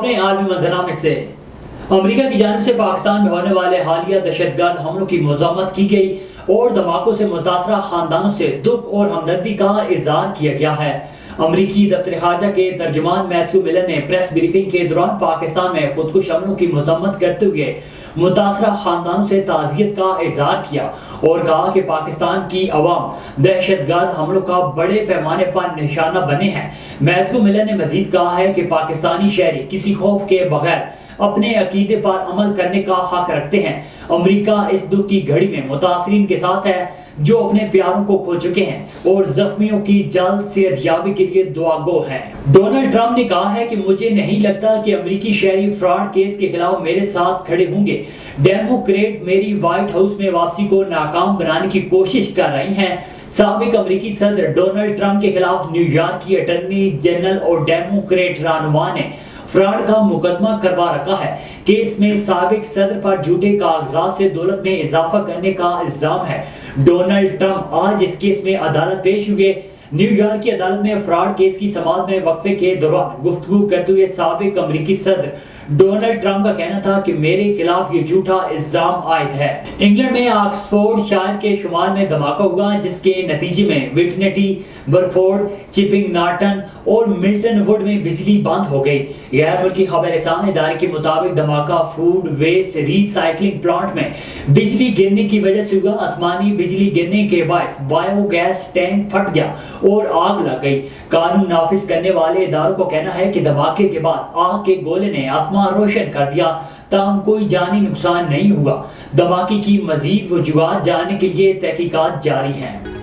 خبریں عالمی منظرنامے سے۔ امریکہ کی جانب سے پاکستان میں ہونے والے حالیہ دہشت گرد حملوں کی مذمت کی گئی اور دھماکوں سے متاثرہ خاندانوں سے دکھ اور ہمدردی کا اظہار کیا گیا ہے۔ امریکی دفتر خارجہ کے ترجمان میتھیو ملر نے پریس بریفنگ کے دوران پاکستان میں خودکش حملوں کی مذمت کرتے ہوئے متاثرہ خاندانوں سے تعزیت کا اظہار کیا اور کہا کہ پاکستان کی عوام دہشت گرد حملوں کا بڑے پیمانے پر نشانہ بنے ہیں۔ میتھیو ملر نے مزید کہا ہے کہ پاکستانی شہری کسی خوف کے بغیر اپنے عقیدے پر عمل کرنے کا حق رکھتے ہیں۔ امریکہ اس دکھ کی گھڑی میں متاثرین کے ساتھ ہے جو اپنے پیاروں کو کھو چکے ہیں اور زخمیوں کی جلد صحت یابی کے لیے دعا گو ہیں۔ ڈونلڈ ٹرمپ نے کہا ہے کہ مجھے نہیں لگتا کہ امریکی شہری فراڈ کیس کے خلاف میرے ساتھ کھڑے ہوں گے۔ ڈیموکریٹ میری وائٹ ہاؤس میں واپسی کو ناکام بنانے کی کوشش کر رہی ہیں۔ سابق امریکی صدر ڈونلڈ ٹرمپ کے خلاف نیو یارک کی اٹارنی جنرل اور ڈیموکریٹ رہنما نے فراڈ کا مقدمہ کروا رکھا ہے۔ کیس میں سابق صدر پر جھوٹے کاغذات سے دولت میں اضافہ کرنے کا الزام ہے۔ ڈونلڈ ٹرمپ آج اس کیس میں عدالت پیش ہوئے۔ نیو یارک کی عدالت میں فراڈ کیس کی سماعت میں وقفے کے دوران گفتگو کرتے ہوئے سابق امریکی صدر ڈونلڈ ٹرمپ کا کہنا تھا کہ میرے خلاف یہ جھوٹا الزام عائد ہے۔ انگلینڈ میں آکسفورڈ شائر کے شمال میں دھماکہ ہوا جس کے نتیجے میں وٹنٹی، برفورڈ، چپنگ نارٹن اور ملٹن ووڈ میں بجلی بند ہو گئی۔ غیر ملکی خبر رساں ادارے کے مطابق دھماکہ فوڈ ویسٹ ری سائیکلنگ پلانٹ میں بجلی گرنے کی وجہ سے ہوا۔ آسمانی بجلی گرنے کے باعث بایو گیس ٹینک پھٹ گیا اور آگ لگ گئی۔ قانون نافذ کرنے والے اداروں کو کہنا ہے کہ دھماکے کے بعد آگ کے گولے نے آسمان روشن کر دیا، تاہم کوئی جانی نقصان نہیں ہوا۔ دھماکے کی مزید وجوہات جاننے کے لیے تحقیقات جاری ہیں۔